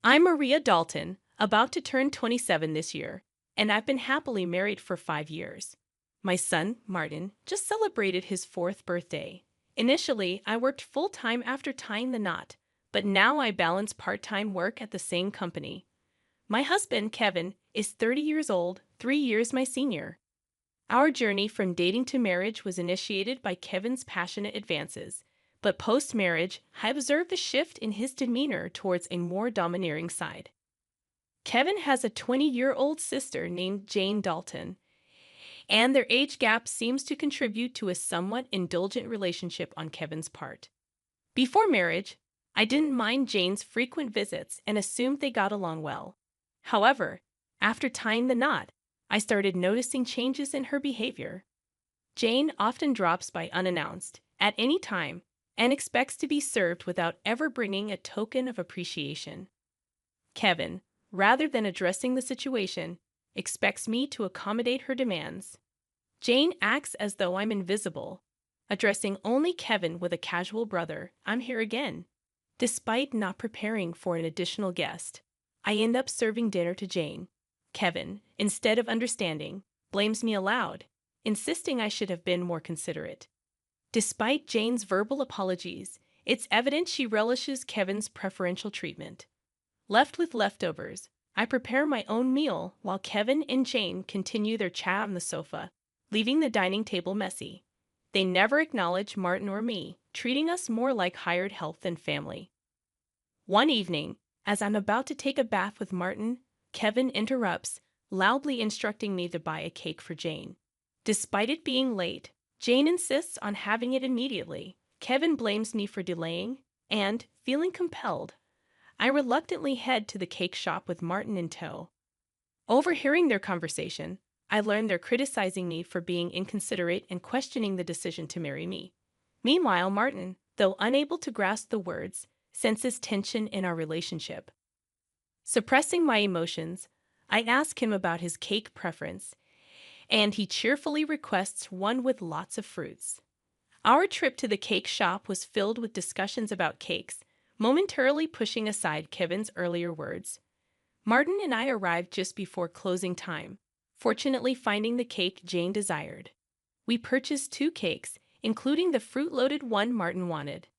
I'm Maria Dalton, about to turn 27 this year, and I've been happily married for 5 years. My son, Martin, just celebrated his fourth birthday. Initially, I worked full time after tying the knot, but now I balance part time work at the same company. My husband, Kevin, is 30 years old, 3 years my senior. Our journey from dating to marriage was initiated by Kevin's passionate advances, but post marriage, I observed a shift in his demeanor towards a more domineering side. Kevin has a 20-year-old sister named Jane Dalton, and their age gap seems to contribute to a somewhat indulgent relationship on Kevin's part. Before marriage, I didn't mind Jane's frequent visits and assumed they got along well. However, after tying the knot, I started noticing changes in her behavior. Jane often drops by unannounced, at any time, and expects to be served without ever bringing a token of appreciation. Kevin, rather than addressing the situation, expects me to accommodate her demands. Jane acts as though I'm invisible, addressing only Kevin with a casual brother, "I'm here again." Despite not preparing for an additional guest, I end up serving dinner to Jane. Kevin, instead of understanding, blames me aloud, insisting I should have been more considerate. Despite Jane's verbal apologies, it's evident she relishes Kevin's preferential treatment. Left with leftovers, I prepare my own meal while Kevin and Jane continue their chat on the sofa, leaving the dining table messy. They never acknowledge Martin or me, treating us more like hired help than family. One evening, as I'm about to take a bath with Martin, Kevin interrupts, loudly instructing me to buy a cake for Jane. Despite it being late, Jane insists on having it immediately. Kevin blames me for delaying, and, feeling compelled, I reluctantly head to the cake shop with Martin in tow. Overhearing their conversation, I learn they're criticizing me for being inconsiderate and questioning the decision to marry me. Meanwhile, Martin, though unable to grasp the words, senses tension in our relationship. Suppressing my emotions, I ask him about his cake preference, and he cheerfully requests one with lots of fruits. Our trip to the cake shop was filled with discussions about cakes, momentarily pushing aside Kevin's earlier words. Martin and I arrived just before closing time, fortunately finding the cake Jane desired. We purchased 2 cakes, including the fruit-loaded one Martin wanted.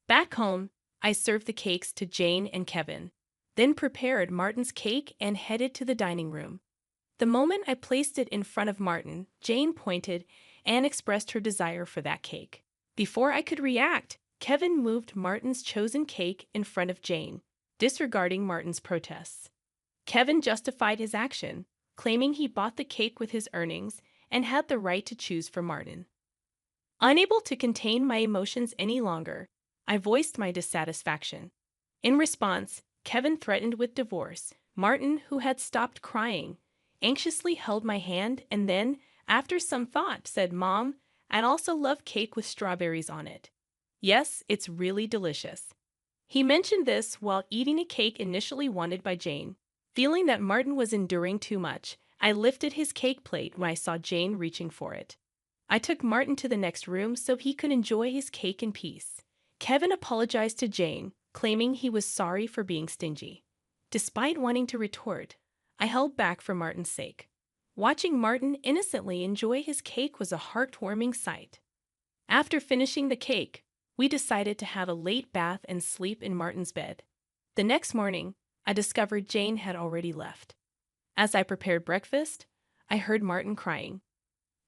Back home, I served the cakes to Jane and Kevin, then prepared Martin's cake and headed to the dining room. The moment I placed it in front of Martin, Jane pointed and expressed her desire for that cake. Before I could react, Kevin moved Martin's chosen cake in front of Jane, disregarding Martin's protests. Kevin justified his action, claiming he bought the cake with his earnings and had the right to choose for Martin. Unable to contain my emotions any longer, I voiced my dissatisfaction. In response, Kevin threatened with divorce. Martin, who had stopped crying, anxiously held my hand and then, after some thought, said, "Mom, I'd also love cake with strawberries on it. Yes, it's really delicious." He mentioned this while eating a cake initially wanted by Jane. Feeling that Martin was enduring too much, I lifted his cake plate when I saw Jane reaching for it. I took Martin to the next room so he could enjoy his cake in peace. Kevin apologized to Jane, claiming he was sorry for being stingy. Despite wanting to retort, I held back for Martin's sake. Watching Martin innocently enjoy his cake was a heartwarming sight. After finishing the cake, we decided to have a late bath and sleep in Martin's bed. The next morning, I discovered Jane had already left. As I prepared breakfast, I heard Martin crying.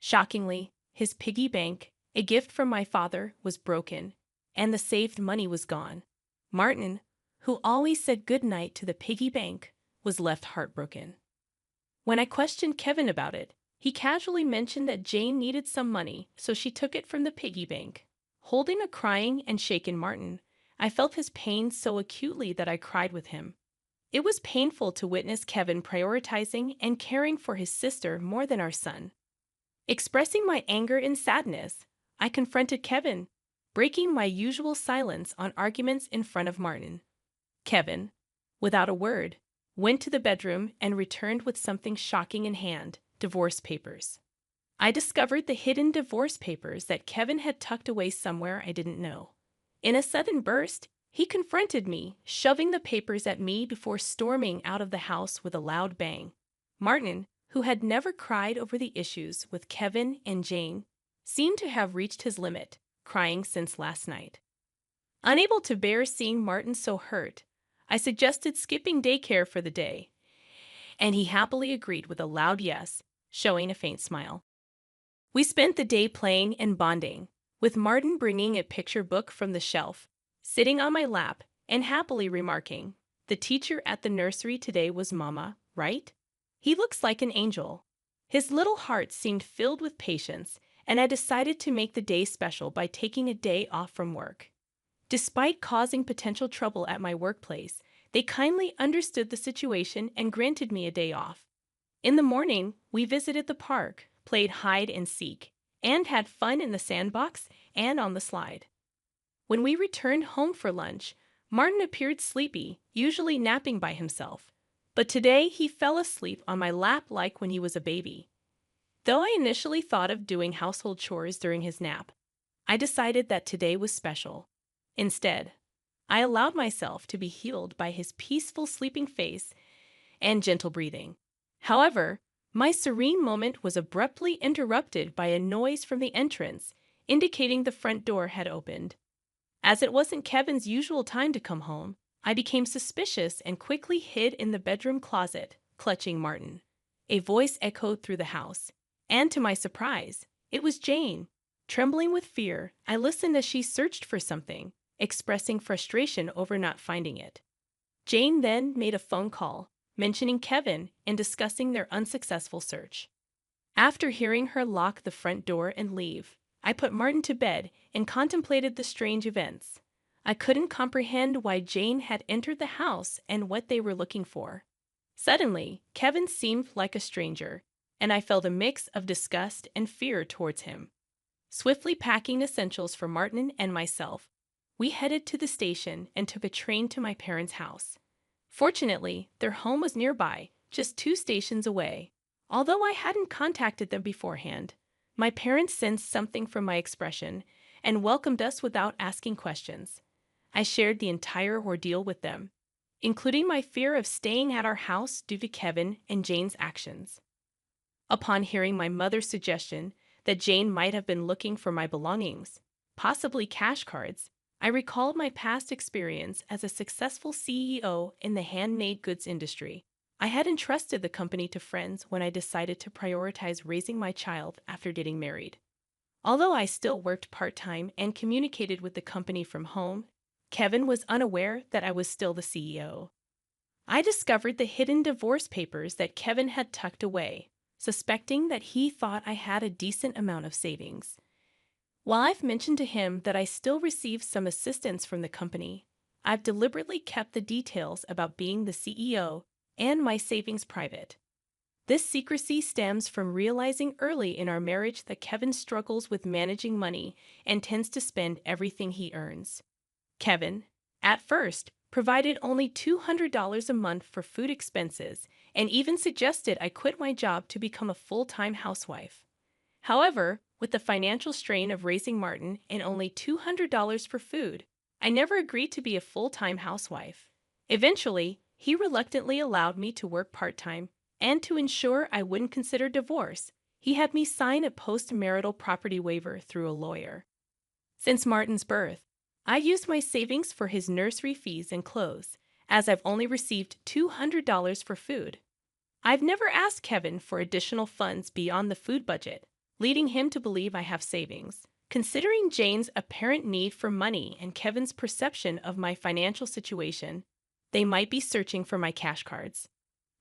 Shockingly, his piggy bank, a gift from my father, was broken, and the saved money was gone. Martin, who always said goodnight to the piggy bank, was left heartbroken. When I questioned Kevin about it, he casually mentioned that Jane needed some money, so she took it from the piggy bank. Holding a crying and shaken Martin, I felt his pain so acutely that I cried with him. It was painful to witness Kevin prioritizing and caring for his sister more than our son. Expressing my anger and sadness, I confronted Kevin, breaking my usual silence on arguments in front of Martin. Kevin, without a word, went to the bedroom and returned with something shocking in hand: divorce papers. I discovered the hidden divorce papers that Kevin had tucked away somewhere I didn't know. In a sudden burst, He confronted me, shoving the papers at me before storming out of the house with a loud bang. Martin, who had never cried over the issues with Kevin and Jane, seemed to have reached his limit, crying since last night. Unable to bear seeing Martin so hurt, I suggested skipping daycare for the day, and he happily agreed with a loud yes, showing a faint smile. We spent the day playing and bonding, with Martin bringing a picture book from the shelf, sitting on my lap, and happily remarking, "The teacher at the nursery today was Mama, right? He looks like an angel." His little heart seemed filled with patience, and I decided to make the day special by taking a day off from work. Despite causing potential trouble at my workplace, they kindly understood the situation and granted me a day off. In the morning, we visited the park, played hide and seek, and had fun in the sandbox and on the slide. When we returned home for lunch, Martin appeared sleepy, usually napping by himself. But today he fell asleep on my lap like when he was a baby. Though I initially thought of doing household chores during his nap, I decided that today was special. Instead, I allowed myself to be healed by his peaceful sleeping face and gentle breathing. However, my serene moment was abruptly interrupted by a noise from the entrance, indicating the front door had opened. As it wasn't Kevin's usual time to come home, I became suspicious and quickly hid in the bedroom closet, clutching Martin. A voice echoed through the house, and to my surprise, it was Jane. Trembling with fear, I listened as she searched for something, expressing frustration over not finding it. Jane then made a phone call, mentioning Kevin and discussing their unsuccessful search. After hearing her lock the front door and leave, I put Martin to bed and contemplated the strange events. I couldn't comprehend why Jane had entered the house and what they were looking for. Suddenly, Kevin seemed like a stranger, and I felt a mix of disgust and fear towards him. Swiftly packing essentials for Martin and myself, we headed to the station and took a train to my parents' house. Fortunately, their home was nearby, just 2 stations away. Although I hadn't contacted them beforehand, my parents sensed something from my expression and welcomed us without asking questions. I shared the entire ordeal with them, including my fear of staying at our house due to Kevin and Jane's actions. Upon hearing my mother's suggestion that Jane might have been looking for my belongings, possibly cash cards, I recalled my past experience as a successful CEO in the handmade goods industry. I had entrusted the company to friends when I decided to prioritize raising my child after getting married. Although I still worked part-time and communicated with the company from home, Kevin was unaware that I was still the CEO. I discovered the hidden divorce papers that Kevin had tucked away, suspecting that he thought I had a decent amount of savings. While I've mentioned to him that I still receive some assistance from the company, I've deliberately kept the details about being the CEO and my savings private. This secrecy stems from realizing early in our marriage that Kevin struggles with managing money and tends to spend everything he earns. Kevin, at first, provided only $200 a month for food expenses and even suggested I quit my job to become a full-time housewife. However, with the financial strain of raising Martin and only $200 for food, I never agreed to be a full-time housewife. Eventually, he reluctantly allowed me to work part-time, and to ensure I wouldn't consider divorce, he had me sign a post-marital property waiver through a lawyer. Since Martin's birth, I used my savings for his nursery fees and clothes, as I've only received $200 for food. I've never asked Kevin for additional funds beyond the food budget, leading him to believe I have savings. Considering Jane's apparent need for money and Kevin's perception of my financial situation, they might be searching for my cash cards.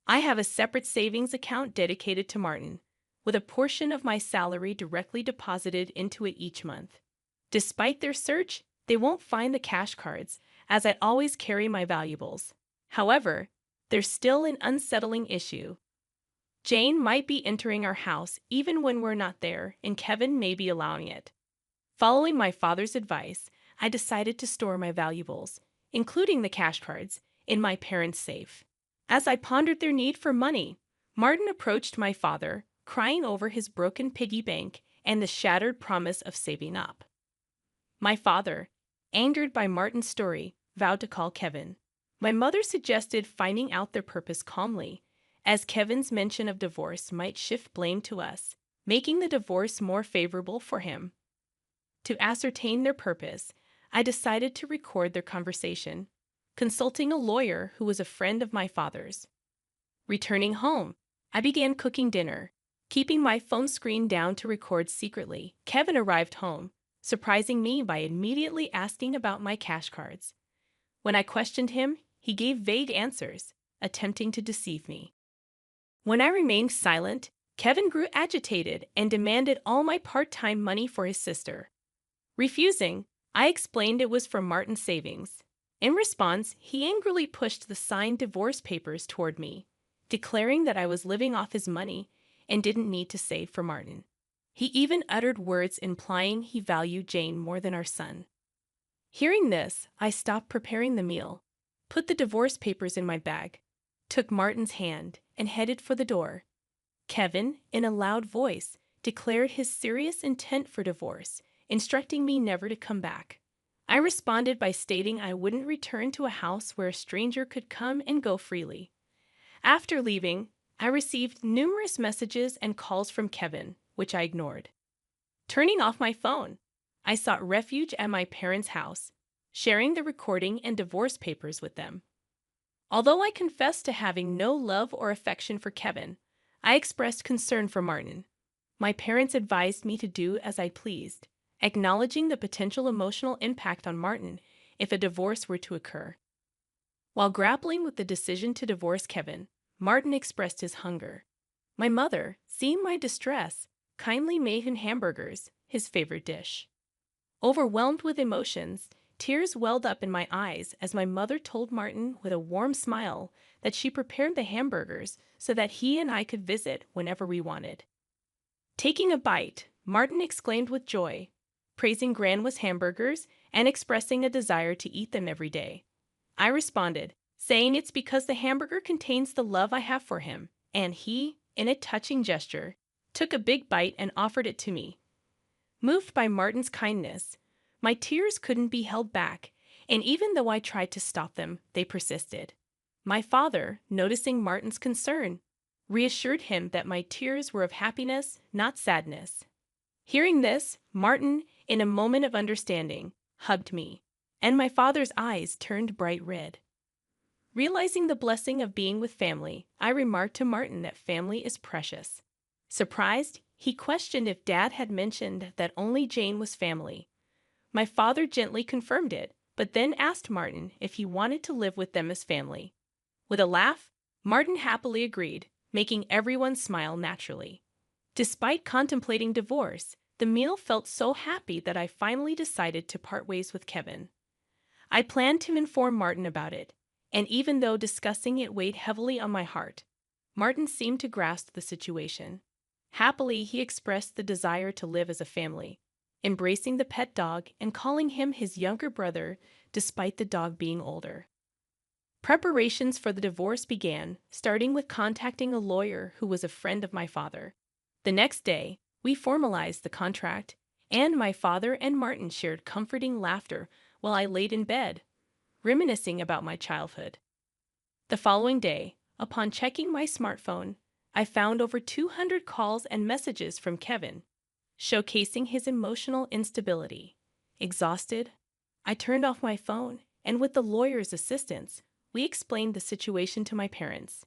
I have a separate savings account dedicated to Martin, with a portion of my salary directly deposited into it each month. Despite their search, they won't find the cash cards, as I always carry my valuables. However, there's still an unsettling issue. Jane might be entering our house even when we're not there, and Kevin may be allowing it. Following my father's advice, I decided to store my valuables, including the cash cards, in my parents' safe. As I pondered their need for money, Martin approached my father, crying over his broken piggy bank and the shattered promise of saving up. My father, angered by Martin's story, vowed to call Kevin. My mother suggested finding out their purpose calmly, as Kevin's mention of divorce might shift blame to us, making the divorce more favorable for him. To ascertain their purpose, I decided to record their conversation, consulting a lawyer who was a friend of my father's. Returning home, I began cooking dinner, keeping my phone screen down to record secretly. Kevin arrived home, surprising me by immediately asking about my cash cards. When I questioned him, he gave vague answers, attempting to deceive me. When I remained silent, Kevin grew agitated and demanded all my part-time money for his sister. Refusing, I explained it was from Martin's savings. In response, he angrily pushed the signed divorce papers toward me, declaring that I was living off his money and didn't need to save for Martin. He even uttered words implying he valued Jane more than our son. Hearing this, I stopped preparing the meal, put the divorce papers in my bag, took Martin's hand, and headed for the door. Kevin, in a loud voice, declared his serious intent for divorce, instructing me never to come back. I responded by stating I wouldn't return to a house where a stranger could come and go freely. After leaving, I received numerous messages and calls from Kevin, which I ignored. Turning off my phone, I sought refuge at my parents' house, sharing the recording and divorce papers with them. Although I confessed to having no love or affection for Kevin, I expressed concern for Martin. My parents advised me to do as I pleased, acknowledging the potential emotional impact on Martin if a divorce were to occur. While grappling with the decision to divorce Kevin, Martin expressed his hunger. My mother, seeing my distress, kindly made him hamburgers, his favorite dish. Overwhelmed with emotions, tears welled up in my eyes as my mother told Martin with a warm smile that she prepared the hamburgers so that he and I could visit whenever we wanted. Taking a bite, Martin exclaimed with joy, praising Grandma's hamburgers and expressing a desire to eat them every day. I responded, saying it's because the hamburger contains the love I have for him, and he, in a touching gesture, took a big bite and offered it to me. Moved by Martin's kindness, my tears couldn't be held back, and even though I tried to stop them, they persisted. My father, noticing Martin's concern, reassured him that my tears were of happiness, not sadness. Hearing this, Martin, in a moment of understanding, hugged me, and my father's eyes turned bright red. Realizing the blessing of being with family, I remarked to Martin that family is precious. Surprised, he questioned if Dad had mentioned that only Jane was family. My father gently confirmed it, but then asked Martin if he wanted to live with them as family. With a laugh, Martin happily agreed, making everyone smile naturally. Despite contemplating divorce, the meal felt so happy that I finally decided to part ways with Kevin. I planned to inform Martin about it, and even though discussing it weighed heavily on my heart, Martin seemed to grasp the situation. Happily, he expressed the desire to live as a family, embracing the pet dog and calling him his younger brother despite the dog being older. Preparations for the divorce began, starting with contacting a lawyer who was a friend of my father. The next day, we formalized the contract, and my father and Martin shared comforting laughter while I laid in bed, reminiscing about my childhood. The following day, upon checking my smartphone, I found over 200 calls and messages from Kevin, showcasing his emotional instability. Exhausted, I turned off my phone, and with the lawyer's assistance, we explained the situation to my parents.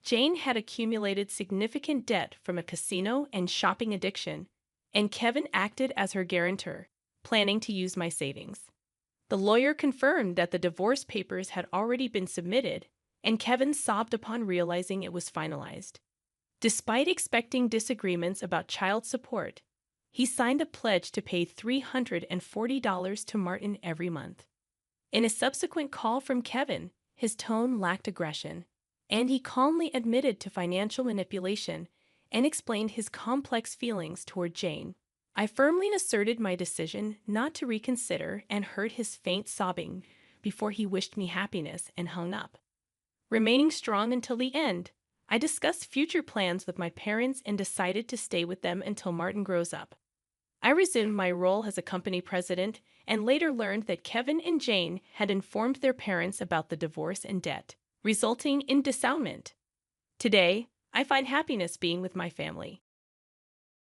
Jane had accumulated significant debt from a casino and shopping addiction, and Kevin acted as her guarantor, planning to use my savings. The lawyer confirmed that the divorce papers had already been submitted, and Kevin sobbed upon realizing it was finalized. Despite expecting disagreements about child support, he signed a pledge to pay $340 to Martin every month. In a subsequent call from Kevin, his tone lacked aggression, and he calmly admitted to financial manipulation and explained his complex feelings toward Jane. I firmly asserted my decision not to reconsider and heard his faint sobbing before he wished me happiness and hung up. Remaining strong until the end, I discussed future plans with my parents and decided to stay with them until Martin grows up. I resumed my role as a company president and later learned that Kevin and Jane had informed their parents about the divorce and debt, resulting in dissownment. Today, I find happiness being with my family.